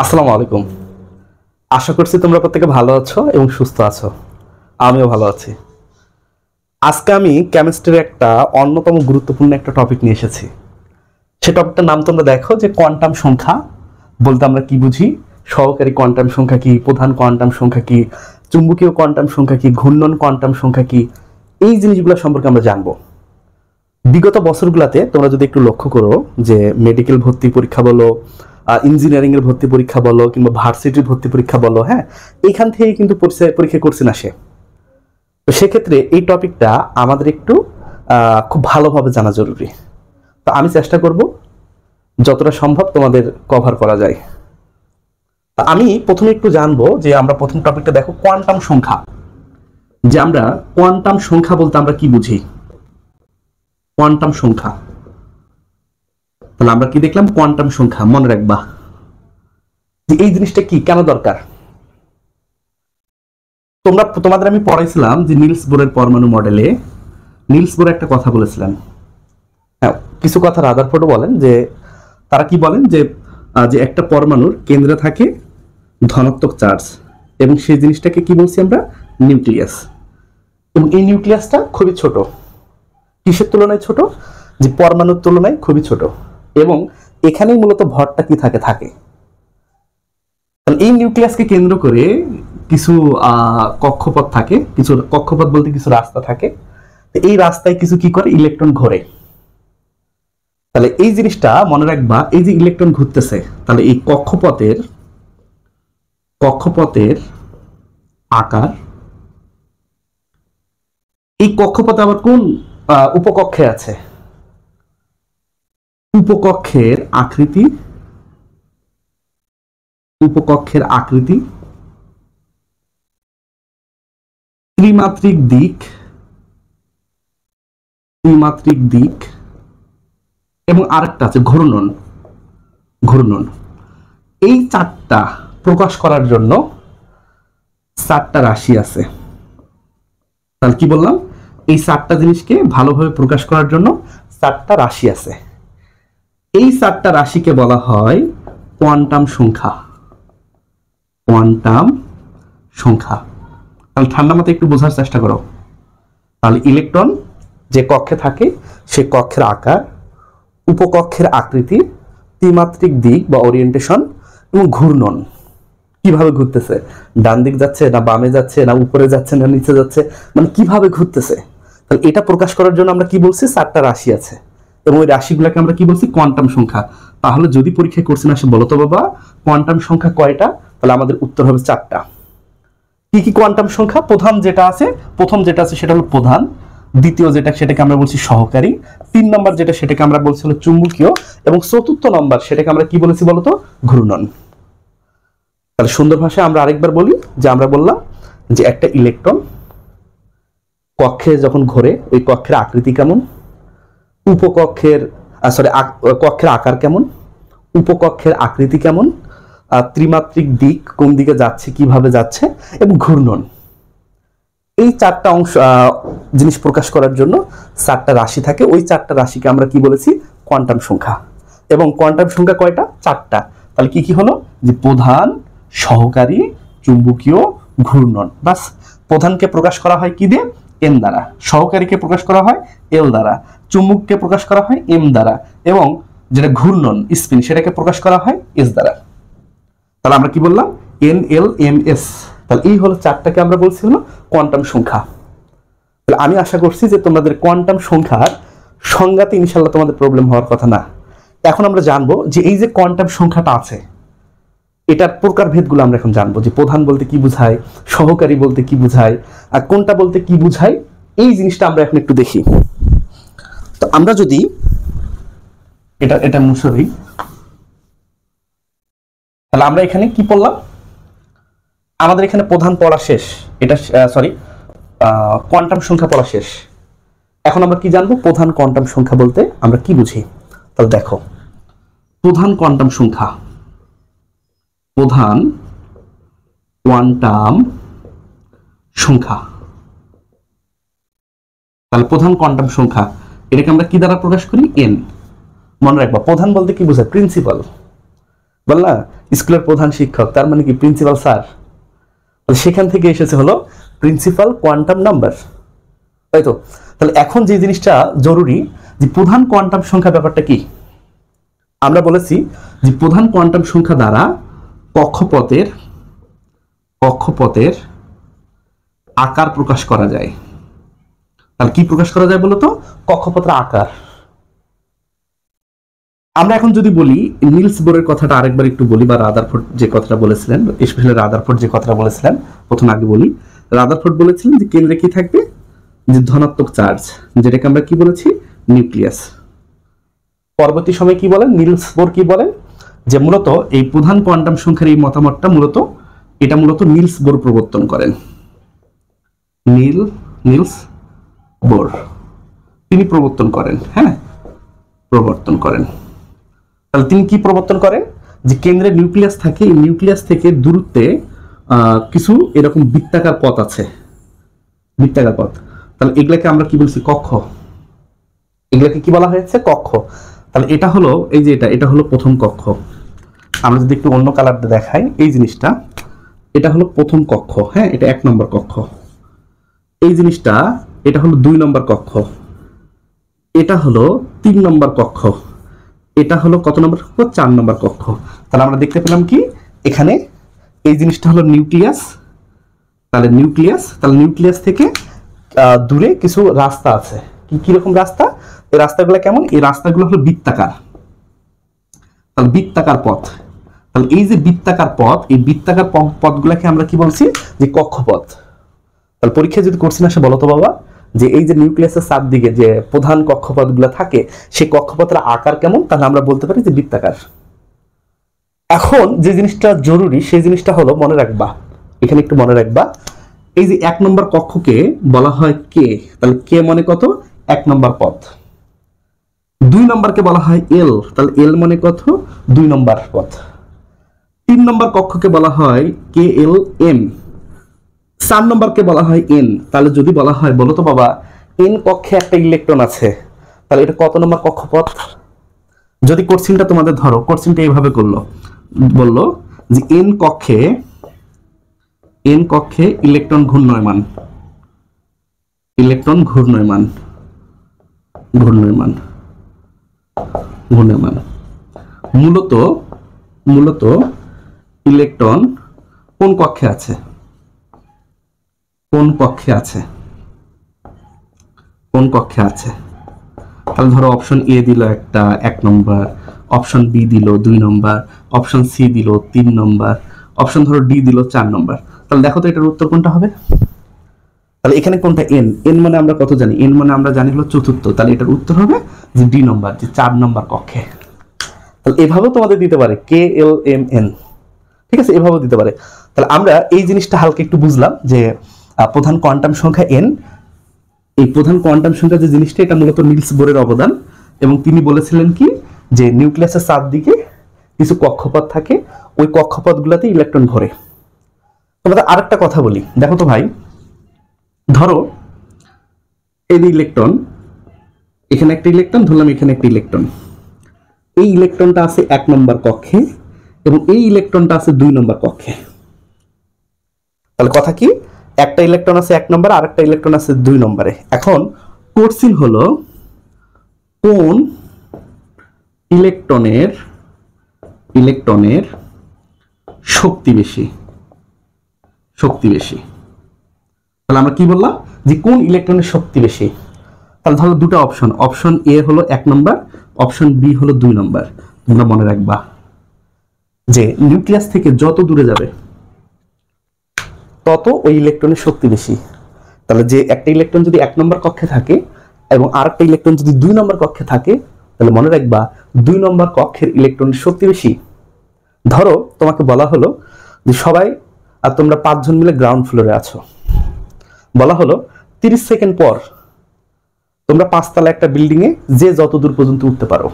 আসসালামু আলাইকুম। আশা করছি তোমরা প্রত্যেকে ভালো আছো এবং সুস্থ আছো। আমিও ভালো আছি। আজকে আমি কেমিস্ট্রির একটা অন্যতম গুরুত্বপূর্ণ একটা টপিক নিয়ে এসেছি। সে টপিকটার নাম তোমরা দেখো যে কোয়ান্টাম সংখ্যা বলতে আমরা কি বুঝি, সহকারী কোয়ান্টাম সংখ্যা কি, প্রধান কোয়ান্টাম সংখ্যা কি, চুম্বকীয় কোয়ান্টাম সংখ্যা কি, ঘূর্ণন কোয়ান্টাম সংখ্যা কি, এই জিনিসগুলো সম্পর্কে আমরা জানবো। বিগত বছরগুলোতে তোমরা যদি একটু লক্ষ্য করো যে মেডিকেল ভর্তি পরীক্ষা বলো, ইঞ্জিনিয়ারিং এর ভর্তি পরীক্ষা বলো, কিংবা ভার্সিটির ভর্তি পরীক্ষা বলো, হ্যাঁ, এইখান থেকে কিন্তু পরীক্ষা করছে না সে। তো সেক্ষেত্রে এই টপিকটা আমাদের একটু খুব ভালোভাবে জানা জরুরি। তো আমি চেষ্টা করব যতটা সম্ভব তোমাদের কভার করা যায়। আমি প্রথমে একটু জানবো যে আমরা প্রথম টপিকটা দেখো কোয়ান্টাম সংখ্যা। যে আমরা কোয়ান্টাম সংখ্যা বলতে আমরা কি বুঝি, কোয়ান্টাম সংখ্যা। তাহলে আমরা কি দেখলাম, কোয়ান্টাম সংখ্যা। মনে রাখবা যে এই জিনিসটা কি, কেন দরকার। তোমাদের আমি পড়াইছিলাম যে নিলস বোরের পরমাণু মডেলে নিলস বোর একটা কথা বলেছিলেন। হ্যাঁ, কিছু কথা রাদারফোর্ডও বলেন যে তারা কি বলেন যে যে একটা পরমাণুর কেন্দ্রে থাকে ধনাত্মক চার্জ, এবং সেই জিনিসটাকে কি বলছি আমরা, নিউক্লিয়াস। এবং এই নিউক্লিয়াসটা খুবই ছোট। কিসের তুলনায় ছোট, যে পরমাণুর তুলনায় খুবই ছোট। এবং এখানেই মূলত ভরটা কি থাকে। এই নিউক্লিয়াসকে কেন্দ্র করে কিছু কক্ষপথ থাকে, কিছু কক্ষপথ বলতে কিছু রাস্তা থাকে। এই রাস্তায় কিছু কি করে, ইলেকট্রন ঘোরে। তাহলে এই জিনিসটা মনে রাখবা, এই যে ইলেকট্রন ঘুরতেছে, তাহলে এই কক্ষপথের আকার, এই কক্ষপথে আবার কোন উপকক্ষে আছে, উপকক্ষের আকৃতি, ত্রিমাত্রিক দিক, এবং আরেকটা আছে ঘূর্ণন। এই চারটা প্রকাশ করার জন্য চারটা রাশি আছে। তাহলে কি বললাম, এই চারটা জিনিসকে ভালোভাবে প্রকাশ করার জন্য চারটা রাশি আছে। এই চারটা রাশিকে বলা হয় কোয়ান্টাম সংখ্যা। তাহলে ঠান্ডা মাথায় একটু বোঝার চেষ্টা করো। তাহলে ইলেকট্রন যে কক্ষে থাকে সে কক্ষের আকার, উপকক্ষের আকৃতি, ত্রিমাত্রিক দিক বা ওরিয়েন্টেশন, এবং ঘূর্ণন। কিভাবে ঘুরতেছে, ডান দিক যাচ্ছে না বামে যাচ্ছে না উপরে যাচ্ছে না নিচে যাচ্ছে, মানে কিভাবে ঘুরতেছে। তাহলে এটা প্রকাশ করার জন্য আমরা কি বলছি, চারটা রাশি আছে। এবং ওই রাশিগুলোকে আমরা কি বলছি, কোয়ান্টাম সংখ্যা। তাহলে যদি পরীক্ষায় কোশ্চেন আসে, বলো তো বাবা কোয়ান্টাম সংখ্যা কয়টা, তাহলে আমাদের উত্তর হবে চারটা। কি কি কোয়ান্টাম সংখ্যা, প্রথম যেটা আছে সেটা হলো প্রধান, দ্বিতীয় সেটাকে আমরা বলছি সহকারী, 3 নম্বর সেটাকে আমরা বলছি হলো চুম্বকীয়, এবং চতুর্থ নম্বর সেটাকে আমরা কি বলেছি বলতো, ঘূর্ণন। তাহলে সুন্দর ভাষায় আমরা আরেকবার বলি যে আমরা বললাম যে একটা ইলেকট্রন কক্ষে যখন ঘোরে, ওই কক্ষের আকৃতি কেমন, কক্ষের আকার কেমন, উপকক্ষের আকৃতি কেমন, ত্রিমাত্রিক দিক কোন দিকে যাচ্ছে, কিভাবে যাচ্ছে, এবং ঘূর্ণন। এই চারটা জিনিস প্রকাশ করার জন্য চারটা রাশি থাকে। ওই চারটা রাশিকে আমরা কি বলেছি, কোয়ান্টাম সংখ্যা। এবং কোয়ান্টাম সংখ্যা কয়টা, চারটা। তাহলে কি কি হলো, যে প্রধান, সহকারী, চুম্বকীয়, ঘূর্ণন। বাস, প্রধানকে প্রকাশ করা হয় কি দিয়ে, এম দ্বারা, সহকারীকে প্রকাশ করা হয় এল দ্বারা, চুম্বককে প্রকাশ করা হয় এম দ্বারা, এবং যেটা ঘূর্ণন স্পিন সেটাকে প্রকাশ করা হয় এস দ্বারা। তাহলে আমরা কি বললাম, এন এল এম এস। তাহলে এই হলো চারটাকে আমরা বলছি হলো কোয়ান্টাম সংখ্যা। তাহলে আমি আশা করছি যে তোমাদের কোয়ান্টাম সংখ্যার সংজ্ঞাতে ইনশাল্লাহ তোমাদের প্রবলেম হওয়ার কথা না। এখন আমরা জানবো যে এই যে কোয়ান্টাম সংখ্যাটা আছে, এটার প্রকারভেদগুলো আমরা এখন জানবো, যে প্রধান বলতে কি বুঝায়, সহকারী বলতে কি বুঝায়, আর কোনটা বলতে কি বুঝায়, এই জিনিসটা আমরা এখন একটু দেখি। তো আমরা যদি এটা মুছরি, তাহলে আমরা এখানে কি পড়লাম, আমাদের এখানে প্রধান পড়া শেষ, এটা কোয়ান্টাম সংখ্যা পড়া শেষ। এখন আমরা কি জানবো, প্রধান কোয়ান্টাম সংখ্যা বলতে আমরা কি বুঝি। তাহলে দেখো, প্রধান কোয়ান্টাম সংখ্যা, প্রধান কোয়ান্টাম সংখ্যা। তাহলে প্রধান কোয়ান্টাম সংখ্যা এটাকে আমরা কি দ্বারা প্রকাশ করি, এন। মনে রাখবা, প্রধান বলতে কি বোঝায়, প্রিন্সিপাল। বল না স্কুলের প্রধান শিক্ষক, তার মানে কি প্রিন্সিপাল স্যার। সেখান থেকে এসেছে হলো প্রিন্সিপাল কোয়ান্টাম নাম্বার, তাই তো। তাহলে এখন যে জিনিসটা জরুরি যে প্রধান কোয়ান্টাম সংখ্যা ব্যাপারটা কি। আমরা বলেছি যে প্রধান কোয়ান্টাম সংখ্যা দ্বারা কক্ষপথের আকার প্রকাশ করা যায়। তাহলে কি প্রকাশ করা যায় বলতো, কক্ষপথের আকার। আমরা এখন যদি বলি নিলস বোরের কথাটা আরেকবার একটু বলি, বা রাদারফোর্ড যে কথাটা বলেছিলেন, স্পেশালি রাদারফোর্ড যে কথাটা বলেছিলেন, প্রথম আগে বলি। রাদারফোর্ড বলেছিলেন যে কেন্দ্রে কি থাকবে, যে ধনাত্মক চার্জ, যেটাকে আমরা কি বলেছি, নিউক্লিয়াস। পরবর্তী সময় কি বলেন, নিলস বোর কি বলেন, যে মূলত এই প্রধান কোয়ান্টাম সংখ্যার এই মতামতটা মূলত নিলস বোর প্রবর্তন করেন। নিলস বোর তিনি প্রবর্তন করেন, হ্যাঁ প্রবর্তন করেন। তাহলে তিনি কি প্রবর্তন করেন, যে কেন্দ্রে নিউক্লিয়াস থাকে, এই নিউক্লিয়াস থেকে দূরত্বে কিছু এরকম বৃত্তাকার পথ আছে, বৃত্তাকার পথ। তাহলে এগুলাকে আমরা কি বলছি, কক্ষ। এগুলাকে কি বলা হয়েছে, কক্ষ। তাহলে এটা হলো এই যে এটা হলো প্রথম কক্ষ। আমরা যদি একটু অন্য কালার দিয়ে দেখাই এই জিনিসটা, এটা হলো প্রথম কক্ষ, হ্যাঁ এটা 1 নম্বর কক্ষ। এই জিনিসটা এটা হলো 2 নম্বর কক্ষ, এটা হলো 3 নম্বর কক্ষ, এটা হলো কত নম্বর কক্ষ, 4 নম্বর কক্ষ। তাহলে আমরা দেখতে পেলাম কি এখানে এই জিনিসটা হলো নিউক্লিয়াস। তাহলে নিউক্লিয়াস থেকে দূরে কিছু রাস্তা আছে। কি রকম রাস্তা, এই রাস্তাগুলো কেমন, এই রাস্তাগুলো হলো বৃত্তাকার। তাহলে বৃত্তাকার পথ। তাহলে এই যে বৃত্তাকার পথ, এই বৃত্তাকার পথগুলোকে আমরা কি বলছি, যে কক্ষপথ। তাহলে পরীক্ষায় যদি কোশ্চেন আসে বলো তো বাবা, যে এই যে নিউক্লিয়াসের চারদিকে যে প্রধান কক্ষপথগুলো থাকে, সেই কক্ষপথের আকার কেমন, তাহলে আমরা বলতে পারি যে বৃত্তাকার। এখন যে জিনিসটা জরুরি সেই জিনিসটা হলো মনে রাখবা, এখানে একটু মনে রাখবা, এই যে 1 নম্বর কক্ষকে বলা হয় কে। তাহলে কে মানে কত, 1 নম্বর পথ। 2 নম্বরকে বলা হয় এল, তাহলে এল মানে কত, 2 নম্বর পথ। 3 নম্বর কক্ষকে বলা হয় কে এল এম। 4 নম্বরকে বলা হয় এন। তাহলে যদি বলা হয় বলো তো বাবা, এন কক্ষে একটা ইলেকট্রন আছে, তাহলে এটা কত নম্বর কক্ষপথ। যদি কোশ্চেনটা তোমাদের ধরো, কোশ্চেনটা এইভাবে বললো যে এন কক্ষে ইলেকট্রন ঘূর্ণয়মান মূলত ইলেকট্রন কোন কক্ষে আছে, তাহলে ধরো অপশন এ দিল একটা 1 নম্বর, অপশন বি দিল 2 নম্বর, অপশন সি দিল 3 নম্বর, অপশন ধরো ডি দিল 4 নম্বর। তাহলে দেখো তো এটার উত্তর কোনটা হবে। তাহলে এখানে কোনটা এন মানে আমরা কত জানি, এন মানে আমরা জানি হলো চতুর্থ। তাহলে এটার উত্তর হবে যে ডি নম্বর, যে 4 নম্বর কক্ষে। তাহলে এভাবেও তোমাদের দিতে পারে কে এল এম এন, ঠিক আছে, এভাবেও দিতে পারে। তাহলে আমরা এই জিনিসটা হালকা একটু বুঝলাম যে প্রধান কোয়ান্টাম সংখ্যা এন, এই প্রধান কোয়ান্টাম সংখ্যা যে জিনিসটা, এটা মূলত নিলস বোরের অবদান। এবং তিনি বলেছিলেন কি, যে নিউক্লিয়াসের চারদিকে কিছু কক্ষপথ থাকে, ওই কক্ষপথগুলোতে ইলেকট্রন ঘোরে। তোমাদের আরেকটা কথা বলি, দেখো তো ভাই, ধরো এই ইলেকট্রন, এখানে একটা ইলেকট্রন ধরলাম, এখানে একটা ইলেকট্রন, এই ইলেকট্রনটা আছে 1 নম্বর কক্ষে এবং এই ইলেকট্রনটা আছে 2 নম্বর কক্ষে। তাহলে কথা কি, একটা ইলেকট্রন আছে 1 নম্বরে, আরেকটা ইলেকট্রন আছে 2 নম্বরে। এখন কোশ্চেন হলো কোন ইলেকট্রনের শক্তি বেশি। তাহলে আমরা কি বললাম, যে কোন ইলেকট্রনের শক্তি বেশি। তাহলে ধরো দুটো অপশন এ হলো 1 নম্বর, অপশন বি হলো 2 নম্বর। তোমরা মনে রাখবা যে নিউক্লিয়াস থেকে যত দূরে যাবে তত ওই ইলেকট্রনের শক্তি বেশি। তাহলে যে একটা ইলেকট্রন যদি 1 নম্বর কক্ষে থাকে এবং আরেকটা ইলেকট্রন যদি 2 নম্বর কক্ষে থাকে, তাহলে মনে রাখবা 2 নম্বর কক্ষের ইলেকট্রনের শক্তি বেশি। ধরো তোমাকে বলা হলো যে সবাই আর তোমরা 5 জন মিলে গ্রাউন্ড ফ্লোরে আছো, বলা হলো 30 সেকেন্ড পর তোমরা 5 তলা একটা বিল্ডিং এ যে যত দূর পর্যন্ত উঠতে পারো।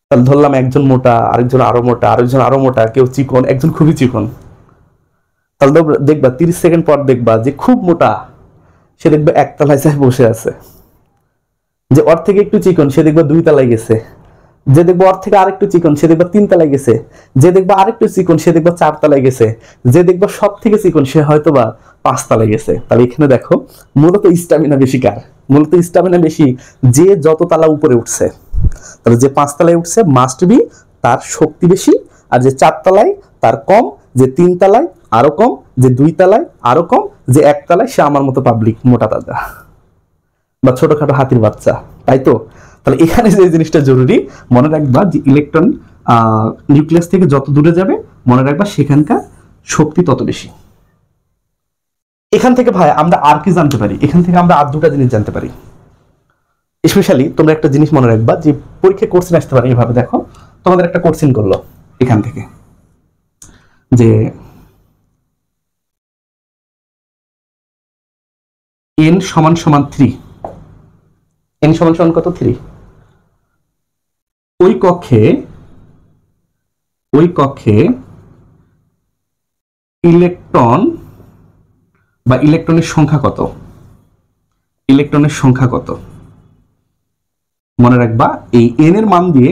তাহলে ধরলাম একজন মোটা, আরেকজন আরো মোটা, আরেকজন আরো মোটা, কেউ চিকন, একজন খুবই চিকন। তাহলে দেখবা 30 সেকেন্ড পর দেখবা যে খুব মোটা সে দেখবে 1 তলায় বসে আছে, যে ওর থেকে একটু চিকন সে দেখবা 2 তলায় গেছে, যে দেখবো ওর থেকে আরেকটু চিকন সে দেখবো 3 তলায় গেছে, যে দেখবো আরেকটু চিকন সে দেখবো 4 তলায় গেছে, যে দেখবো সব থেকে চিকন সে হয়তো বা 5 তলায় গেছে। তাহলে এখানে দেখো মূলত স্টামিনা বেশি কার? মূলত স্টামিনা বেশি যে যত তালা উপরে উঠছে। তাহলে যে 5 তলায় উঠছে মাস্ট বি তার শক্তি বেশি, আর যে 4 তলায় তার কম, যে 3 তলায় আরো কম, যে 2 তলায় আরো কম, যে 1 তলায় সে আমার মতো পাবলিক মোটা তাজা বা ছোটখাটো হাতির বাচ্চা, তাই তো? তাহলে এখানে যে জিনিসটা জরুরি মনে রাখবা যে ইলেকট্রন নিউক্লিয়াস থেকে যত দূরে যাবে মনে রাখবা সেখানকার শক্তি তত বেশি। এখান থেকে ভাই আমরা আর কি জানতে পারি? এখান থেকে আমরা আর দুটা জিনিস জানতে পারি। স্পেশালি তোমরা একটা জিনিস মনে রাখবা যে পরীক্ষায় কোশ্চেন আসতে পারে এভাবে। দেখো তোমাদের একটা কোশ্চেন করলো এখান থেকে যে n সমান সমান 3, n সমান সমান কত? 3। ওই কক্ষে ইলেকট্রন বা ইলেকট্রনের সংখ্যা কত? ইলেকট্রনের সংখ্যা কত? মনে রাখবা এই n এর মান দিয়ে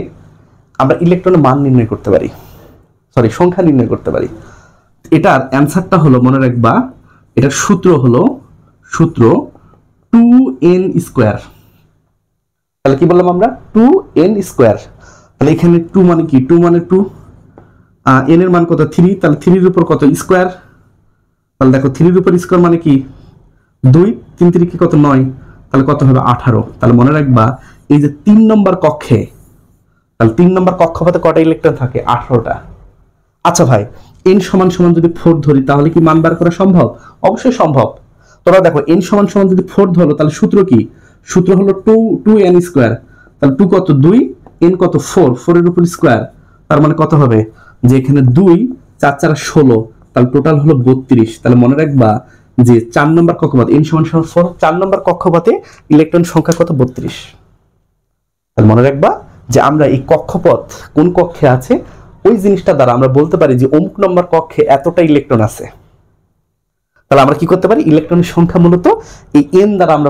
আমরা ইলেকট্রনের মান নির্ণয় করতে পারি, সরি সংখ্যা নির্ণয় করতে পারি। এটার অ্যান্সারটা হলো মনে রাখবা, এটার সূত্র 2n স্কোয়ার। তাহলে কি বললাম আমরা? 2n square. তাহলে এখানে 2 মানে কি? 2 মানে 2, n এর মান কত? 3, তাহলে 3 এর উপর কত? স্কোয়ার। তাহলে দেখো 3 এর উপর স্কোয়ার মানে কি? 2, 3 3 কি কত? 9, তাহলে কত হবে? 18। তাহলে মনে রাখবা এই যে 3 নম্বর কক্ষে, তাহলে 3 নম্বর কক্ষপথে কটা ইলেকট্রন থাকে? 18টা। আচ্ছা ভাই n সমান সমান যদি 4 ধরি তাহলে কি মান বার করা সম্ভব? অবশ্যই সম্ভব। তোমরা দেখো n সমান সমান যদি 4 ধরো তাহলে সূত্র কি? সূত্র হলো 2n স্কোয়ার। তাহলে 2 কত? 2, n কত? 4, 4 এর উপর স্কোয়ার, তার মানে কত হবে? যে এখানে 2 4 4 16, তাহলে টোটাল হলো 32। তাহলে মনে রাখবা যে 4 নম্বর কক্ষপথ n সমান সমান 4, 4 নম্বর কক্ষপথে ইলেকট্রন সংখ্যা কত? 32। তাহলে মনে রাখবা যে আমরা এই কক্ষপথ কোন কক্ষে আছে ওই জিনিসটা দ্বারা আমরা বলতে পারি যে অমুক নম্বর কক্ষে এতটা ইলেকট্রন আছে। তাহলে আমরা কি করতে পারি? ইলেকট্রনের সংখ্যা মূলত এই n দ্বারা আমরা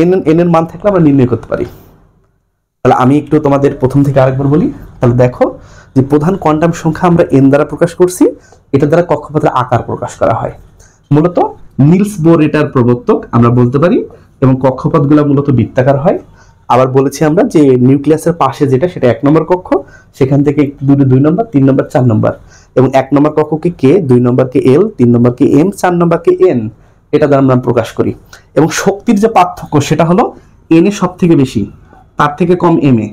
n এর মান থাকলে আমরা নির্ণয় করতে পারি। তাহলে আমি একটু তোমাদের প্রথম থেকে আরেকবার বলি। তাহলে দেখো যে প্রধান কোয়ান্টাম সংখ্যা আমরা n দ্বারা প্রকাশ করছি, এটা দ্বারা কক্ষপথের আকার প্রকাশ করা হয়। মূলত নিলস বোর এটার প্রবর্তক আমরা বলতে পারি, এবং কক্ষপথগুলো মূলত বৃত্তাকার হয়। আবার বলেছি আমরা যে নিউক্লিয়াসের পাশে যেটা সেটা 1 নম্বর কক্ষ, সেখান থেকে 2 নম্বর, 3 নম্বর, 4 নম্বর, এবং 1 নম্বর কক্ষকে k, 2 নম্বরকে l, 3 নম্বরকে m, 4 নম্বরকে n, এটা দ্বারা আমরা প্রকাশ করি। এবং শক্তির যে পার্থক্য সেটা হলো n এ সব থেকে বেশি, তার থেকে কম m এ,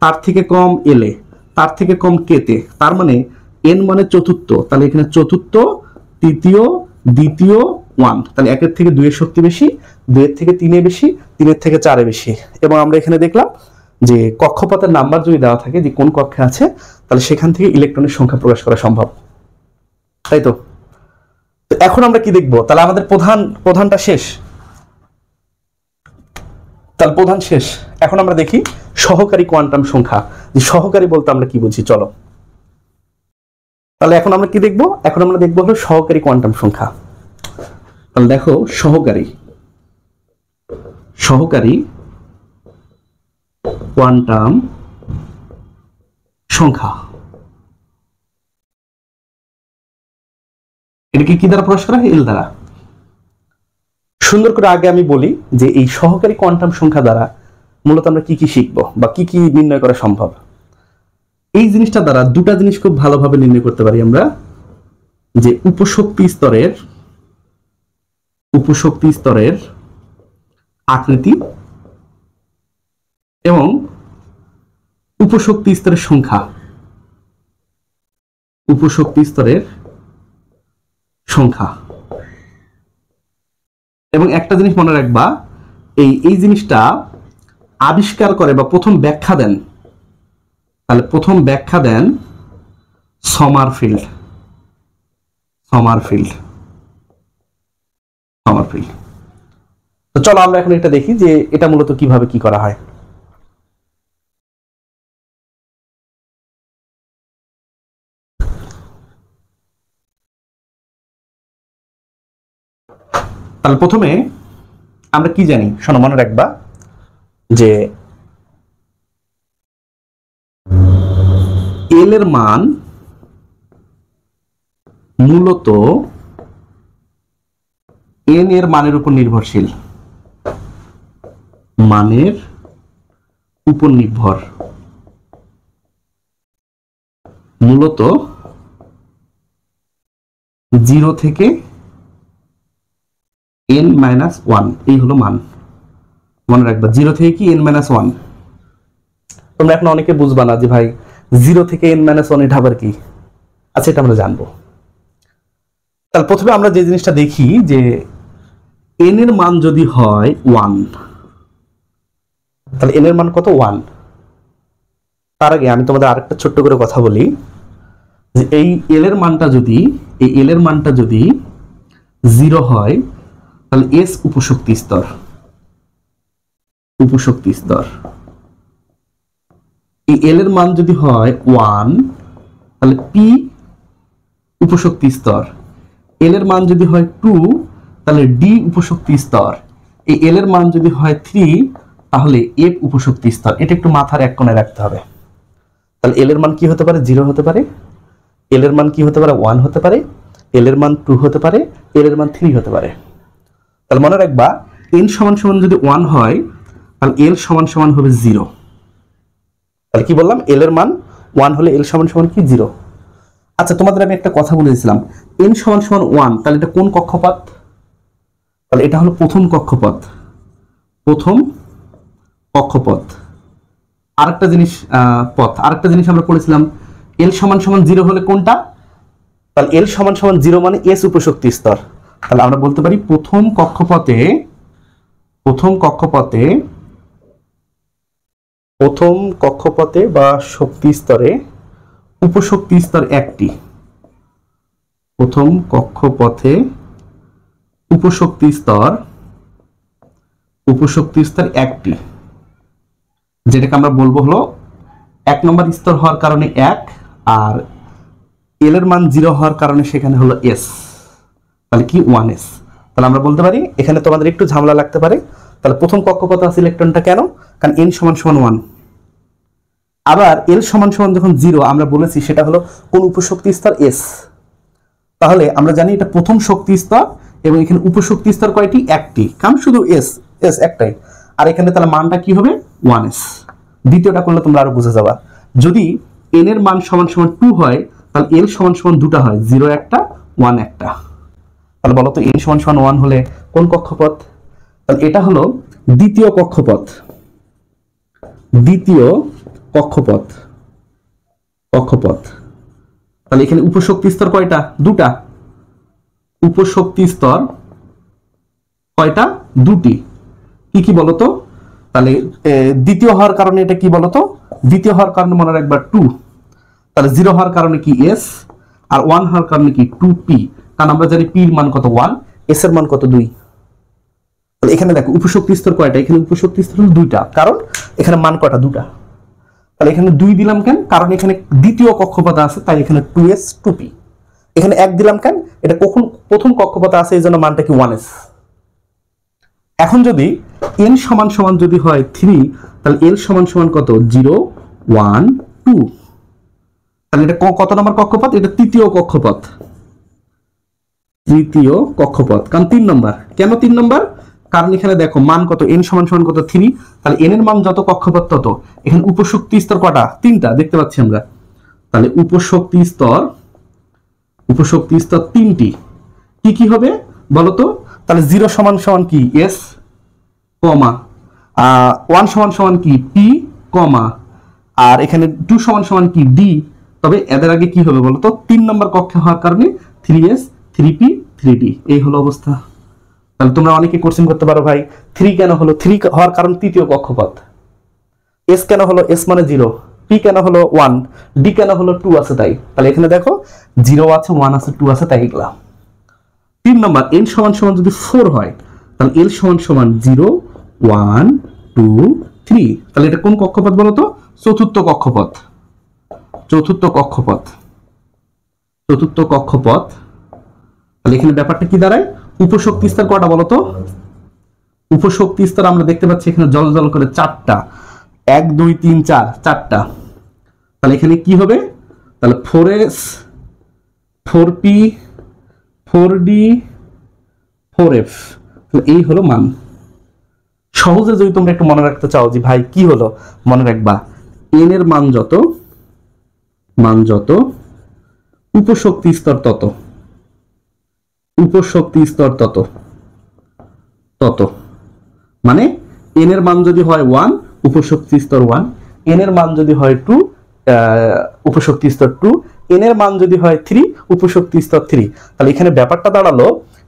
তার থেকে কম l এ, তার থেকে কম k তে। তার মানে n মানে চতুর্থ, তাহলে এখানে চতুর্থ, তৃতীয়, দ্বিতীয়, 1। তাহলে 1 এর থেকে 2 এর শক্তি বেশি, 2 এর থেকে 3 এ বেশি, 3 এর থেকে 4 এ বেশি। এবং আমরা এখানে দেখলাম যে কক্ষপথের নাম্বার যদি দেওয়া থাকে যে কোন কক্ষে আছে, তাহলে সেখান থেকে ইলেকট্রনের সংখ্যা প্রকাশ করা সম্ভব, তাই তো? তো এখন আমরা কি দেখবো? তাহলে আমাদের প্রধানটা শেষ। তাহলে প্রধান শেষ, এখন আমরা দেখি সহকারী কোয়ান্টাম সংখ্যা। যে সহকারী বলতে আমরা কি বুঝি, চলো। তাহলে এখন আমরা কি দেখবো? এখন আমরা দেখবো হলো সহকারী কোয়ান্টাম সংখ্যা। তাহলে দেখো সহকারী কোয়ান্টাম সংখ্যা এটাকে কি দ্বারা প্রকাশ করা হয়? এল দ্বারা। সুন্দর করে আগে আমি বলি যে এই সহকারী কোয়ান্টাম সংখ্যা দ্বারা মূলত আমরা কি কি শিখবো বা কি কি নির্ণয় করা সম্ভব। এই জিনিসটা দ্বারা দুটা জিনিস খুব ভালোভাবে নির্ণয় করতে পারি আমরা, যে উপশক্তি স্তরের আকৃতি এবং উপশক্তি স্তরের সংখ্যা। এবং একটা জিনিস মনে রাখবা, এই জিনিসটা আবিষ্কার করে বা প্রথম ব্যাখ্যা দেন, তাহলে প্রথম ব্যাখ্যা দেন সমারফিল্ড। তো চলো আমরা এখন এটা দেখি যে এটা মূলত কিভাবে কি করা হয়। তাহলে প্রথমে আমরা কি জানি, শোনো মনে রাখবা যে এল এর মান মূলত এন এর মানের উপর নির্ভরশীল, মানের উপর নির্ভর, মূলত 0 থেকে n-1 এই হলো মান। মনে রাখবা 0 থেকে কি n-1। তোমরা এখন অনেকে বুঝবা না যে ভাই 0 থেকে n-1 এটা আবার কি। আচ্ছা, এটা আমরা জানবো। তাহলে প্রথমে আমরা যে জিনিসটা দেখি যে n এর মান যদি হয় 1, তাহলে n এর মান কত? 1। তার আগে আমি তোমাদের আরেকটা ছোট্ট করে কথা বলি যে এই l এর মানটা যদি 0 হয় তাহলে s উপশক্তি স্তর, এই l এর মান যদি হয় 1 তাহলে p উপশক্তি স্তর, l এর মান যদি হয় 2 তাহলে d উপশক্তি স্তর, এই l এর মান যদি হয় 3 তাহলে f উপশক্তি স্তর। এটা একটু মাথার এক কোণে রাখতে হবে। তাহলে l এর মান কি হতে পারে? 0 হতে পারে, l এর মান কি হতে পারে? 1 হতে পারে, l এর মান 2 হতে পারে, l এর মান 3 হতে পারে। তাহলে মনে রাখবা n = যদি 1 হয় তাহলে l = হবে 0। তাহলে কি বললাম? l এর মান 1 হলে l = কি? 0। আচ্ছা, তোমাদের আমি একটা কথা বলেছিলাম n = 1, তাহলে এটা কোন কক্ষপথ? তাহলে এটা হলো প্রথম কক্ষপথ, আরেকটা জিনিস আমরা পড়েছিলাম l = 0 হলে কোনটা? তাহলে l = 0 মানে s উপশক্তি স্তর। তাহলে আমরা বলতে পারি প্রথম কক্ষপথে বা শক্তি স্তরে উপশক্তি স্তর একটি। প্রথম কক্ষপথে উপশক্তি স্তর একটি, যেটাকে আমরা বলবো হলো 1 নম্বর স্তর হওয়ার কারণে 1, আর এল এর মান 0 হওয়ার কারণে সেখানে হলো s, তাহলে কি 1s। তাহলে আমরা বলতে পারি, এখানে তোমাদের একটু ঝামেলা লাগতে পারে, তাহলে প্রথম কক্ষপথে আছে ইলেকট্রনটা কেন? কারণ n = 1। আবার l = যখন 0 আমরা বলেছি সেটা হলো কোন উপশক্তি স্তর? s। তাহলে আমরা জানি এটা প্রথম শক্তি স্তর এবং এখানে উপশক্তি স্তর কয়টি? একটি, কারণ শুধু s একটাই। আর এখানে তাহলে মানটা কি হবে? 1s। দ্বিতীয়টা করলে তোমরা আরো বুঝে যাবা। যদি n এর মান = 2 হয় তাহলে l = দুটা হয়, 0 একটা, 1 একটা। তাহলে বলো তো n = 1 হলে কোন কক্ষপথ? তাহলে এটা হলো দ্বিতীয় কক্ষপথ। তাহলে এখানে উপশক্তি স্তর কয়টা? দুটা। উপশক্তি স্তর কয়টা? দুটি। কি বলতো? তাহলে দ্বিতীয় হওয়ার কারণে এটা কি বলতো? দ্বিতীয় হওয়ার কারণে মনে রাখবা 2। তাহলে 0 হওয়ার কারণে কি s, আর 1 হওয়ার কারণে কি 2p, কারণ আমরা জানি p এর মান কত? 1, s এর মান কত? 2। তাহলে এখানে দেখো উপশক্তি স্তর কয়টা? এখানে উপশক্তি স্তর হলো দুইটা, কারণ এখানে মান কয়টা? দুটা। তাহলে এখানে 2 দিলাম কেন? কারণ এখানে দ্বিতীয় কক্ষপথে আছে, তাই এখানে 2s 2p। এখানে 1 দিলাম কেন? এটা কখন প্রথম কক্ষপথে আছে, এই জন্য মানটা কি 1s। এখন যদি n = যদি হয় 3, তাহলে l = কত? 0 1 2। তাহলে এটা কত নম্বর কক্ষপথ? এটা তৃতীয় কক্ষপথ। কারণ 3 নম্বর। কেন 3 নম্বর? কারণ এখানে দেখো মান কত? n = কত? 3। তাহলে n এর মান যত কক্ষপথ তত। এখানে উপশক্তি স্তর কটা? 3টা, দেখতে পাচ্ছি আমরা। তাহলে উপশক্তি স্তর 3টি। কি হবে বলতো? তাহলে 0 = কি? s, 1 = কি? p, আর এখানে 2 = কি? d। তবে এদের আগে কি হবে বলতো? 3 নম্বর কক্ষে হওয়ার কারণে 3s 3p 3d। এই হলো অবস্থা। তাহলে তোমরা অনেকে কোশ্চেন করতে পারো, ভাই 3 কেন হলো? 3 হওয়ার কারণ তৃতীয় কক্ষপথ। s কেন হলো? s মানে 0। p কেন হলো? 1। d কেন হলো? 2 আছে তাই। তাহলে এখানে দেখো 0 আছে, 1 আছে, 2 আছে, তাই এগুলা। 3 নম্বর n = যদি 4 হয় তাহলে l = 0 1 2 3। তাহলে এটা কোন কক্ষপথ বলতো? চতুর্থ কক্ষপথ। তাহলে এখানে ব্যাপারটা কি দাঁড়ায়? উপশক্তি স্তর কয়টা বলতো? উপশক্তি স্তর আমরা দেখতে পাচ্ছি এখানে জল জল করে 4টা। 1 2 3 4, 4টা। তাহলে এখানে কি হবে? তাহলে 4s 4p 4d 4f, এই হলো মান। সহজে যদি তোমরা একটু মনে রাখতে চাও যে ভাই কি হলো, মনে রাখবা n এর মান যত উপশক্তি স্তর তত মানে n এর মান যদি হয় 1 উপশক্তি স্তর 1, n এর মান যদি হয় 2 উপশক্তি স্তর 2, n এর মান যদি হয় 3 উপশক্তি স্তর 3। তাহলে এখানে ব্যাপারটা দাঁড়ালো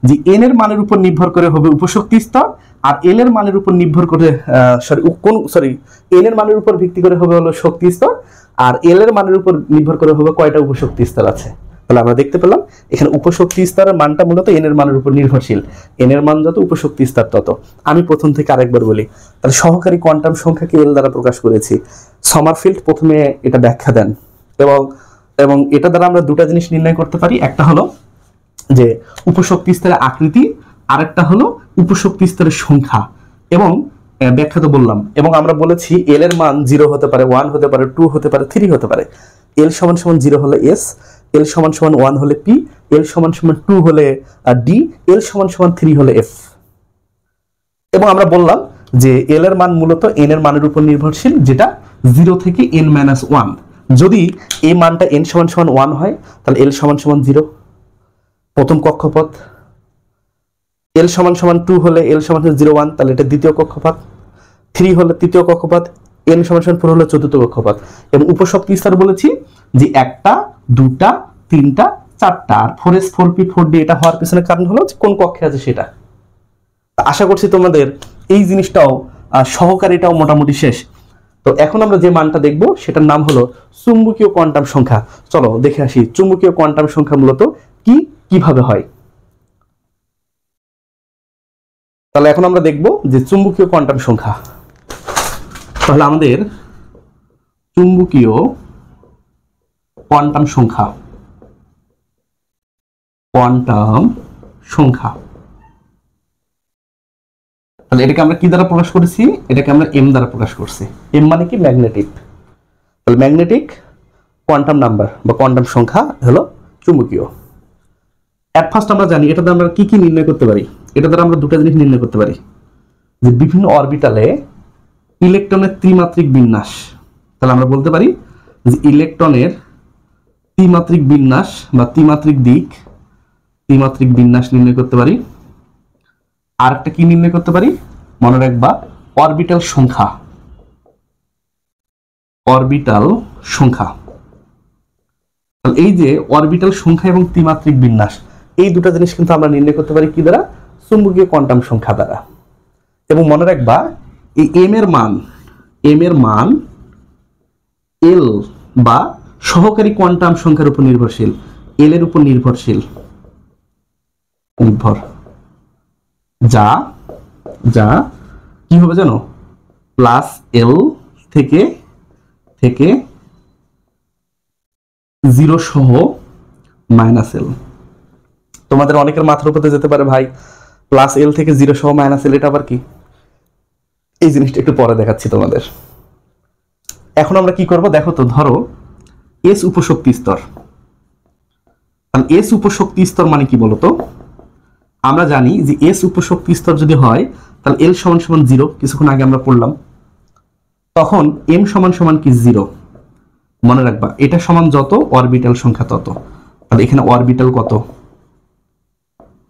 যে n এর মানের উপর নির্ভর করে হবে উপশক্তি স্তর, আর l এর মানের উপর নির্ভর করে n এর মানের উপর ভিত্তি করে হবে হলো শক্তি স্তর, আর l এর মানের উপর নির্ভর করে হবে কয়টা উপশক্তি স্তর আছে। তাহলে আমরা দেখতে পেলাম এখানে উপশক্তি স্তরের মানটা মূলত n এর মানের উপর নির্ভরশীল, n এর মান যত উপশক্তি স্তর তত। আমি প্রথম থেকে আরেকবার বলি, তাহলে সহকারী কোয়ান্টাম সংখ্যাকে l দ্বারা প্রকাশ করেছি। সমারফিল্ড প্রথমে এটা ব্যাখ্যা দেন এবং এটা দ্বারা আমরা দুটো জিনিস নির্ণয় করতে পারি, একটা হলো যে উপশক্তি স্তরের আকৃতি, আরেকটা হলো উপশক্তি স্তরের সংখ্যা। এবং ব্যাখ্যা তো বললাম, এবং আমরা বলেছি l এর মান 0 হতে পারে, 1 হতে পারে, 2 হতে পারে, 3 হতে পারে। l সমান 0 হলে s, l সমান 1 হলে p, l সমান 2 হলে d, l সমান 3 হলে f। এবং আমরা বললাম যে l এর মান মূলত n এর মানের উপর নির্ভরশীল, যেটা 0 থেকে n-1। যদি এই মানটা n সমান 1 হয় তাহলে l সমান 0 প্রথম কক্ষপথ, l সমান 2 হলে l সমান 0 1 তাহলে এটা দ্বিতীয় কক্ষপথ, 3 হলে তৃতীয় কক্ষপথ, n সমান 4 হলে চতুর্থ কক্ষপথ। এবং উপশক্তি স্তর বলেছি যে 1টা 2টা 3টা 4টা, আর 4s 4p 4d এটা হওয়ার পিছনে কারণ হলো যে কোন কক্ষে আছে সেটা। আশা করছি তোমাদের এই জিনিসটাও সহকারীটাও মোটামুটি শেষ। তো এখন আমরা যে মানটা দেখব সেটার নাম হলো চুম্বকীয় কোয়ান্টাম সংখ্যা। চলো দেখে আসি চুম্বকীয় কোয়ান্টাম সংখ্যা মূলত কিভাবে হয়। তাহলে এখন আমরা দেখব যে চুম্বকীয় কোয়ান্টাম সংখ্যা। তাহলে আমাদের চুম্বকীয় কোয়ান্টাম সংখ্যা তাহলে এটাকে আমরা কি দ্বারা প্রকাশ করেছি, এটাকে আমরা m দ্বারা প্রকাশ করছি। m মানে কি ম্যাগনেটিক, তাহলে ম্যাগনেটিক কোয়ান্টাম নাম্বার বা কোয়ান্টাম সংখ্যা হলো চুম্বকীয়। এট ফার্স্ট আমরা জানি এটা দ্বারা আমরা কি নির্ণয় করতে পারি, এটা দ্বারা আমরা দুটো জিনিস নির্ণয় করতে পারি, যে বিভিন্ন অরবিটালে ইলেকট্রনের ত্রিমাত্রিক বিন্যাস। তাহলে আমরা বলতে পারি যে ইলেকট্রনের ত্রিমাত্রিক বিন্যাস বা ত্রিমাত্রিক বিন্যাস নির্ণয় করতে পারি। আর একটা কি নির্ণয় করতে পারি, মনে রাখবা অরবিটাল সংখ্যা। তাহলে এই যে অরবিটাল সংখ্যা এবং ত্রিমাত্রিক বিন্যাস, এই দুটো জিনিস কিন্তু আমরা নির্ণয় করতে পারি কি দ্বারা, চুম্বকীয় কোয়ান্টাম সংখ্যা দ্বারা। এবং মনে রাখবা এই m এর মান l বা সহকারী কোয়ান্টাম সংখ্যার উপর নির্ভরশীল, l এর উপর নির্ভর যা কি হবে জানো, প্লাস l থেকে 0 সহ মাইনাস l। তোমাদের অনেকের মাথার উপরে যেতে পারে ভাই প্লাস l থেকে 0 সহ মাইনাস l এটা আবার কি, এই জিনিসটা একটু পরে দেখাচ্ছি তোমাদের। এখন আমরা কি করব দেখো তো, ধরো s উপশক্তি স্তর। তাহলে s উপশক্তি স্তর মানে কি বলতো, আমরা জানি যে s উপশক্তি স্তর যদি হয় তাহলে l সমান 0, কিছুক্ষণ আগে আমরা পড়লাম, তখন m সমান কি 0। মনে রাখবা এটা সমান যত অরবিটাল সংখ্যা তত। তাহলে এখানে অরবিটাল কত,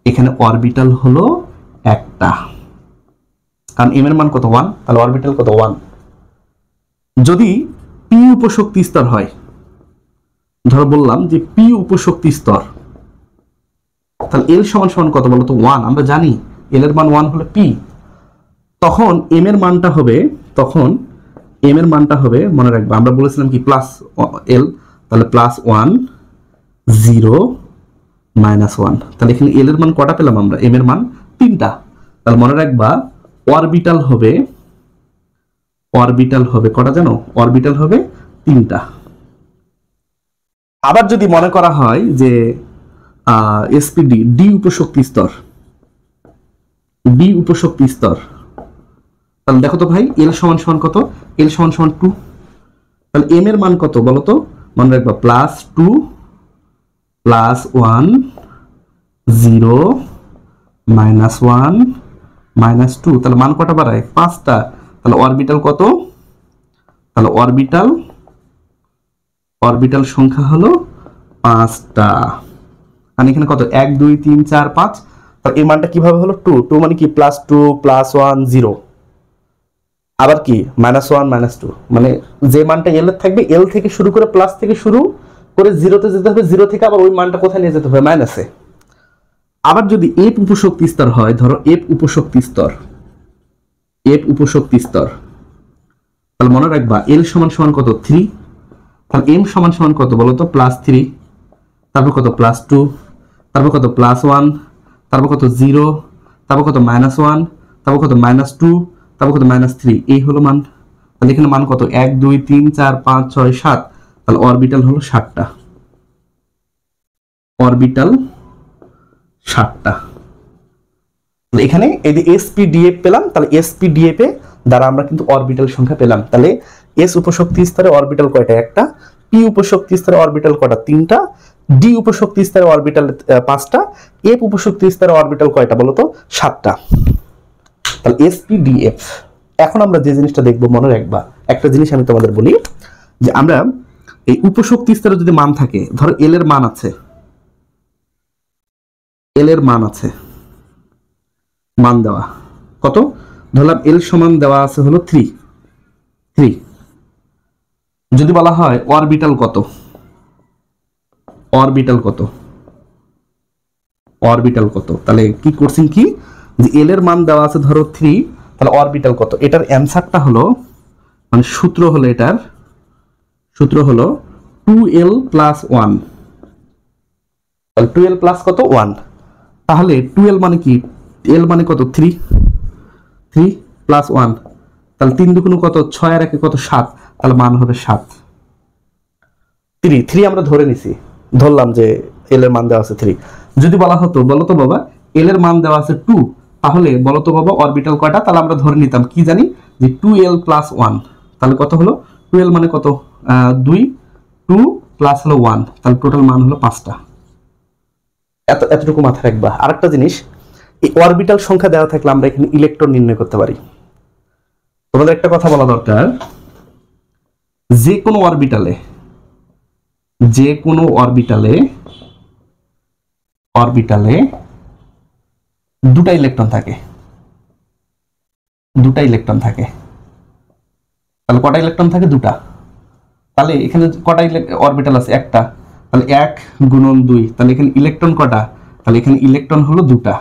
এখানে অরবিটাল হলো একটা, কারণ m এর মান কত 1, তাহলে অরবিটাল কত 1। যদি p উপশক্তি স্তর হয়, ধরো বললাম যে p উপশক্তি স্তর, তাহলে l সমান কত বলতো 1। আমরা জানি l এর মান 1 হলে p, তখন m এর মানটা হবে মনে রাখবা আমরা বলেছিলাম কি প্লাস l, তাহলে প্লাস 1 0 মাইনাস 1। তাহলে এখানে l এর মান কটা পেলাম আমরা, m এর মান 3টা। তাহলে মনে রাখবা অরবিটাল হবে কটা জানো, অরবিটাল হবে 3টা। আবার যদি মনে করা হয় যে এসপিডি ডি উপশক্তি স্তর, তাহলে দেখো তো ভাই l সমান কত, l সমান 2। তাহলে m এর মান কত বলতো, মনে রাখবা +2 +1 0 -1 -2, তাহলে মান কটা বাড়ায় 5টা। তাহলে অরবিটাল কত? তাহলে অরবিটাল সংখ্যা হলো 5টা। আর এখানে কত 1 2 3 4 5, তাহলে এই মানটা কিভাবে হলো 2 2 মানে কি +2 +1 0, আবার কি -1 -2, মানে যে মানটা এল এর থাকবে এল থেকে শুরু করে প্লাস থেকে শুরু করে জিরোতে যেতে হবে, জিরো থেকে আবার ওই মানটা কোথায় নিয়ে যেতে হবে মাইনাসে। আবার যদি এফ উপশক্তি স্তর হয়, ধরো এফ উপশক্তি স্তর, তাহলে মনে রাখবা এল সমান সমান কত 3, তাহলে এম সমান সমান কত বলো তো +3, তারপর কত +2, তারপর কত +1, তারপর কত 0, তারপর কত -1, তারপর কত -2, তারপর কত -3, এই হলো মান। তাহলে এখানে মান কত 1 2 3 4 5 6 7, তাহলে অরবিটাল হলো 7টা। অরবিটাল 7টা। এখানে এই যে এসপিডিএফ পেলাম, তাহলে এসপিডিএফ এ দ্বারা আমরা কিন্তু অরবিটাল সংখ্যা পেলাম। তাহলে এস উপশক্তি স্তরে অরবিটাল কয়টা? একটা। পি উপশক্তি স্তরে অরবিটাল কয়টা? 3টা। ডি উপশক্তি স্তরে অরবিটাল 5টা। এফ উপশক্তি স্তরে অরবিটাল কয়টা বলো তো? 7টা। তাহলে এসপিডিএফ। এখন আমরা যে জিনিসটা দেখবো মনে রাখবা, একটা জিনিস আমি তোমাদের বলি যে আমরা এই উপশক্তি স্তরে যদি মান থাকে, ধরো এল এর মান আছে, মান দেওয়া কত, ধরলাম এল সমান দেওয়া আছে হলো 3। যদি বলা হয় অরবিটাল কত, তাহলে কি করছেন কি যে এল এর মান দেওয়া আছে ধরো 3, তাহলে অরবিটাল কত, এটার অ্যান্সারটা হলো মানে সূত্র হলো 2l + 1, তাহলে 2l প্লাস কত 1, তাহলে 2l মানে কি, l মানে কত 3 + 1, তাহলে 3 দুগুণ কত 6 আর 1 কত 7, তাহলে মান হবে 7। 3 আমরা ধরলাম যে এল এর মান দেওয়া আছে 3। যদি বলা হতো বলো তো বাবা এল এর মান দেওয়া আছে 2, তাহলে বলো তো বাবা অরবিটাল কয়টা, তাহলে আমরা ধরে নিতাম কি জানি যে 2l + 1, তাহলে কত হলো 2l মানে কত 2, 2 প্লাস হলো 1, তাহলে টোটাল মান হলো 5টা। এতটুকু মাথায় রাখবা। আরেকটা জিনিস, এই অরবিটাল সংখ্যা দেওয়া থাকলে আমরা এখানে ইলেকট্রন নির্ণয় করতে পারি। তোমাদের একটা কথা বলা দরকার, যে কোনো অরবিটালে দুটা ইলেকট্রন থাকে, তাহলে কটা ইলেকট্রন থাকে? দুটা। তাহলে এখানে কটা অরবিটাল আছে? একটা। তাহলে 1 × 2, তাহলে এখানে ইলেকট্রন কটা? তাহলে এখানে ইলেকট্রন হলো দুটা,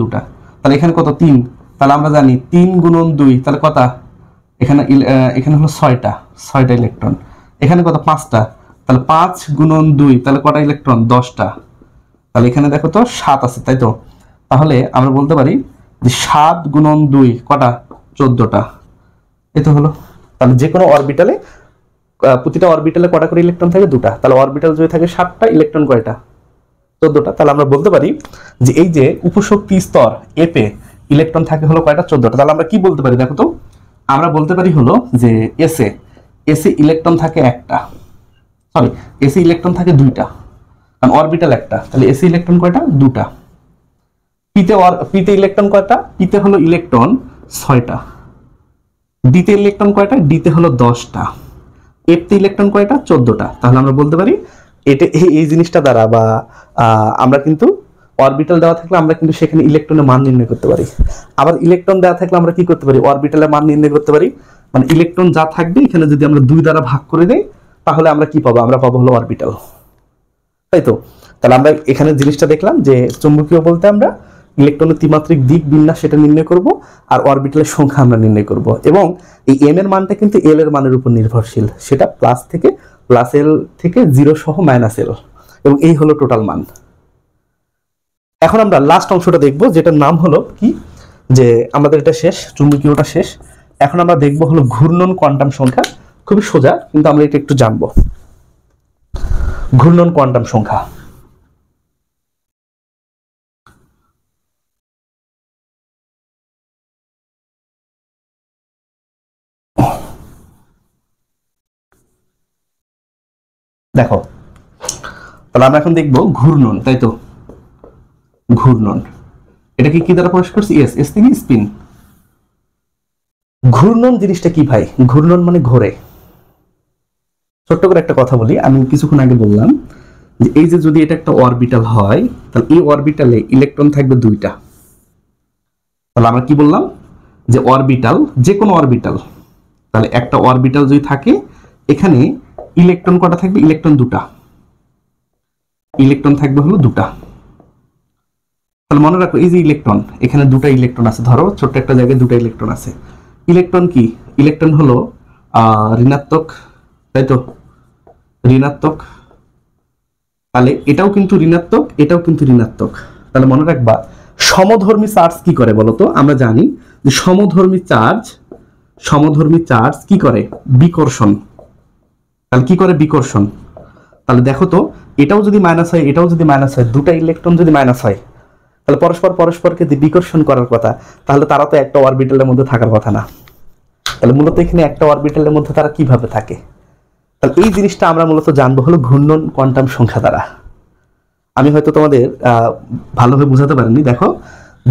দুটা। তাহলে এখানে কত 3, তাহলে আমরা জানি 3 × 2, তাহলে কত, এখানে হলো 6টা ইলেকট্রন। এখানে কত 5টা, তাহলে 5 × 2, তাহলে কটা ইলেকট্রন? 10টা। তাহলে এখানে দেখো তো 7 আছে, তাই তো? তাহলে আমরা বলতে পারি যে 7 × 2 কটা? 14টা। এই তো হলো। তাহলে যে কোনো অরবিটালে প্রতিটা অরবিটালে কটা করে ইলেকট্রন থাকে? দুটা। তাহলে অরবিটাল যদি থাকে 7টা, ইলেকট্রন কয়টা? 14টা। তাহলে আমরা বলতে পারি যে এই যে উপশক্তি স্তর এপে ইলেকট্রন থাকে হলো কয়টা? 14টা। তাহলে আমরা কি বলতে পারি দেখো তো, আমরা বলতে পারি হলো যে এসে ইলেকট্রন থাকে একটা, এসে ইলেকট্রন থাকে দুইটা, কারণ অরবিটাল একটা, তাহলে এসে ইলেকট্রন কয়টা? দুটা। পিতে ইলেকট্রন কয়টা? পিতে হলো ইলেকট্রন 6টা। ডিতে ইলেকট্রন কয়টা? ডিতে হলো 10টা। এফতে ইলেকট্রন কয়টা? 14টা। তাহলে আমরা বলতে পারি এটা এই জিনিসটা দ্বারা বা আমরা কিন্তু অরবিটাল দেওয়া থাকলে আমরা কিন্তু সেখানে ইলেকট্রনের মান নির্ণয় করতে পারি। আবার ইলেকট্রন দেওয়া থাকলে আমরা কি করতে পারি? অরবিটালের মান নির্ণয় করতে পারি। মানে ইলেকট্রন যা থাকবে এখানে যদি আমরা 2 দ্বারা ভাগ করে দেই, তাহলে আমরা কি পাবো? আমরা পাবো হলো অরবিটাল, তাই তো? তাহলে আমরা এখানে জিনিসটা দেখলাম যে চুম্বকীয় বলতে আমরা ইলেকট্রনের ত্রিমাত্রিক দিক বিন্যাস সেটা নির্ণয় করব, আর অরবিটালের সংখ্যা আমরা নির্ণয় করব। এবং এই এম এর মানটা কিন্তু এল এর মানের উপর নির্ভরশীল, সেটা প্লাস এল থেকে 0 সহ -l, এবং এই হলো টোটাল মান। এখন আমরা লাস্ট অংশটা দেখব, যেটার নাম হলো কি, যে আমাদের এটা শেষ, চুম্বকীয়টা শেষ। এখন আমরা দেখব হলো ঘূর্ণন কোয়ান্টাম সংখ্যা। খুবই সোজা, কিন্তু আমরা এটা একটু জানবো। ঘূর্ণন কোয়ান্টাম সংখ্যা। দেখো, তাহলে আমরা এখন দেখবো ঘূর্ণন, তাই তো? ঘূর্ণন এটাকে কি দ্বারা প্রকাশ করছি? এস থেকে স্পিন। ঘূর্ণন জিনিসটা কি ভাই? ঘূর্ণন মানে ঘোরে। ছোট্ট করে একটা কথা বলি, আমি কিছুক্ষণ আগে বললাম যে এই যে যদি এটা একটা অরবিটাল হয়, তাহলে এই অরবিটালে ইলেকট্রন থাকবে দুইটা। তাহলে আমরা কি বললাম যে অরবিটাল, যে কোনো অরবিটাল, তাহলে একটা অরবিটাল যদি থাকে এখানে ইলেকট্রন কটা থাকবে? ইলেকট্রন দুটা। ইলেকট্রন থাকবে হলো দুটা। তাহলে মনে রাখো এই যে ইলেকট্রন, এখানে দুটা ইলেকট্রন আছে, ধরো ছোট্ট একটা জায়গায় দুটা ইলেকট্রন আছে। ইলেকট্রন কি? ইলেকট্রন হলো ঋণাত্মক, তাই তো? ঋণাত্মক। তাহলে এটাও কিন্তু ঋণাত্মক, এটাও কিন্তু ঋণাত্মক। তাহলে মনে রাখবা সমধর্মী চার্জ কি করে বলতো? আমরা জানি যে সমধর্মী চার্জ কি করে? বিকর্ষণ। তাহলে কি করে? বিকর্ষণ। তাহলে দেখো তো, এটাও যদি মাইনাস হয়, এটাও যদি মাইনাস হয়, দুটা ইলেকট্রন যদি মাইনাস হয়, তাহলে পরস্পরকে বিকর্ষণ করার কথা, তাহলে তারা তো একটা অরবিটালের মধ্যে থাকার কথা না। তাহলে মূলত এখানে একটা অরবিটালের মধ্যে তারা কিভাবে থাকে? তাহলে এই জিনিসটা আমরা মূলত জানবো হলো ঘূর্ণন কোয়ান্টাম সংখ্যা দ্বারা। আমি হয়তো তোমাদের ভালোভাবে বোঝাতে পারিনি। দেখো,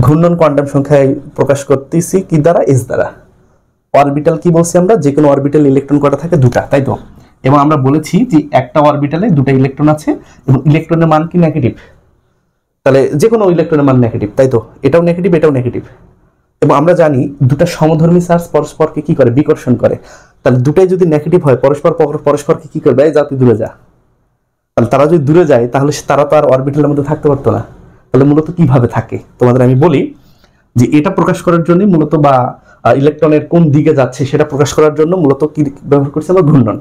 ঘূর্ণন কোয়ান্টাম সংখ্যায় প্রকাশ করতেছি কি দ্বারা? এস দ্বারা। অরবিটাল কি বলছি আমরা? যে কোনো অরবিটাল ইলেকট্রন কটা থাকে? দুটা, তাই তো? এবং আমরা বলেছি যে একটা অরবিটালে দুটা ইলেকট্রন আছে এবং ইলেকট্রনের মান কি? নেগেটিভ। তাহলে যে কোনো ইলেকট্রনের মান নেগেটিভ, তাই তো? এটাও নেগেটিভ, এটাও নেগেটিভ। এবং আমরা জানি দুটা সমধর্মী চার্জ পরস্পরকে কি করে? বিকর্ষণ করে। তাহলে দুটাই যদি নেগেটিভ হয়, পরস্পরকে কি করবে? এই যা, তুই দূরে যা। তাহলে তারা যদি দূরে যায়, তাহলে তারা তো আর অরবিটালের মধ্যে থাকতে পারতো না। তাহলে মূলত কিভাবে থাকে তোমাদের আমি বলি, যে এটা প্রকাশ করার জন্য মূলত, বা ইলেকট্রনের কোন দিকে যাচ্ছে সেটা প্রকাশ করার জন্য মূলত কি ব্যবহার করছে আমরা? ঘূর্ণন।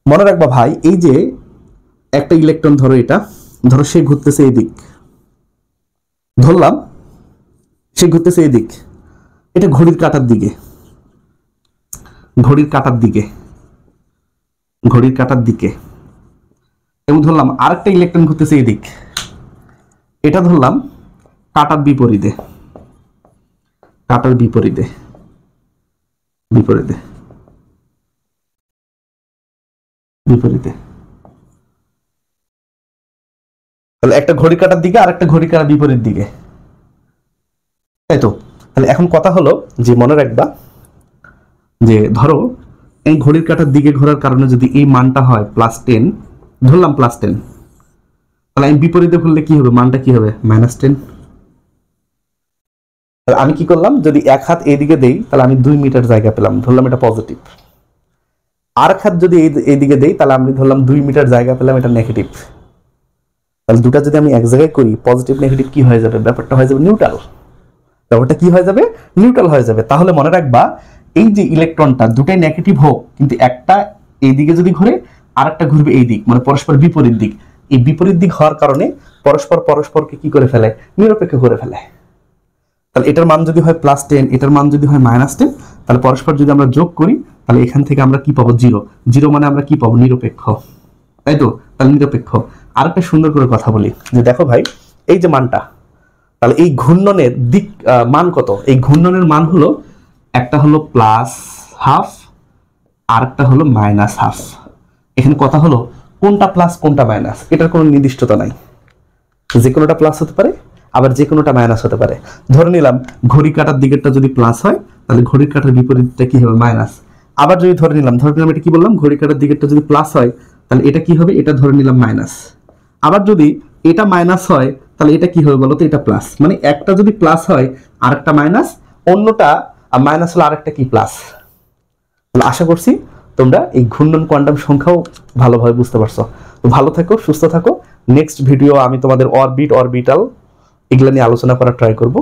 মনে রাখবা ভাই, এই যে একটা ইলেকট্রন, ধরো এটা, ধরো সে ঘুরতেছে এই দিক, ধরলাম সে ঘুরতেছে এই দিক, এটা ঘড়ির কাঁটার দিকে, ঘড়ির কাঁটার দিকে, ঘড়ির কাঁটার দিকে। এবং ধরলাম আরেকটা ইলেকট্রন ঘুরতেছে এই দিক, এটা ধরলাম কাঁটার বিপরীতে, কাঁটার বিপরীতে, বিপরীতে, বিপরীতে। তাহলে একটা ঘড়ি কাঁটার দিকে আর একটা ঘড়ি কাঁটার বিপরীত দিকে, তাই তো? তাহলে এখন কথা হলো যে মনে রাখবা যে ধরো এই ঘড়ির কাঁটার দিকে ঘোরার কারণে যদি এই মানটা হয় +10, ধরলাম +10, তাহলে আমি বিপরীতে ঘুরলে কি হবে? মানটা কি হবে? -10। আমি কি করলাম? যদি এক হাত এইদিকে দেই, তাহলে আমি 2 মিটার জায়গা পেলাম, ধরলাম এটা পজিটিভ। আর এক হাত যদি এইদিকে দেই, তাহলে আমি ধরলাম 2 মিটার জায়গা পেলাম, এটা নেগেটিভ। তাহলে দুটা যদি আমি এক জায়গায় করি, পজিটিভ নেগেটিভ কি হয়ে যাবে? ব্যাপারটা হয়ে যাবে নিউট্রাল। ব্যাপারটা কি হয়ে যাবে? নিউট্রাল হয়ে যাবে। তাহলে মনে রাখবা এই যে ইলেকট্রনটা দুটাই নেগেটিভ হোক, কিন্তু একটা এইদিকে যদি ঘুরে, আরেকটা ঘুরবে এই দিক, মানে পরস্পর বিপরীত দিক। এই বিপরীত দিক হওয়ার কারণে পরস্পরকে কি করে ফেলে? নিরপেক্ষ করে ফেলে। তাহলে এটার মান যদি হয় +10, এটার মান যদি হয় -10, তাহলে পরস্পর যদি আমরা যোগ করি, তাহলে এখান থেকে আমরা কি পাবো? 0। 0 মানে আমরা কি পাবো? নিরপেক্ষ, তাই তো? তাহলে নিরপেক্ষ। আরেকটা সুন্দর করে কথা বলি যে দেখো ভাই, এই যে মানটা, তাহলে এই ঘূর্ণনের দিক মান কত? এই ঘূর্ণনের মান হলো, একটা হলো +12 আর একটা হলো -12। এখানে কথা হলো কোনটা প্লাস কোনটা মাইনাস, এটার কোনো নির্দিষ্টতা নাই। যে কোনোটা প্লাস হতে পারে, আবার যে কোনোটা মাইনাস হতে পারে। ধরে নিলাম ঘড়ি কাঁটার দিকেরটা যদি প্লাস হয়, তাহলে ঘড়ির কাঁটার বিপরীতটা কি হবে? মাইনাস। আবার যদি ধরে নিলাম এটা কি বললাম? ঘড়ি কাঁটার দিকেরটা যদি প্লাস হয়, তাহলে এটা কি হবে? এটা ধরে নিলাম মাইনাস। আবার যদি এটা মাইনাস হয়, তাহলে এটা কি হবে বলতো? এটা প্লাস। মানে একটা যদি প্লাস হয় আর একটা মাইনাস, অন্যটা মাইনাস হলে আরেকটা কি? প্লাস। আশা করছি তোমরা এই ঘূর্ণন কোয়ান্টাম সংখ্যাও ভালোভাবে বুঝতে পারছো। তো ভালো থাকো, সুস্থ থাকো। নেক্সট ভিডিও আমি তোমাদের অরবিটাল এগুলো নিয়ে আলোচনা করার ট্রাই করব।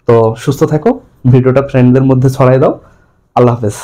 তো সুস্থ থাকো, ভিডিওটা ফ্রেন্ডদের মধ্যে ছড়াই দাও। আল্লাহ হাফেজ।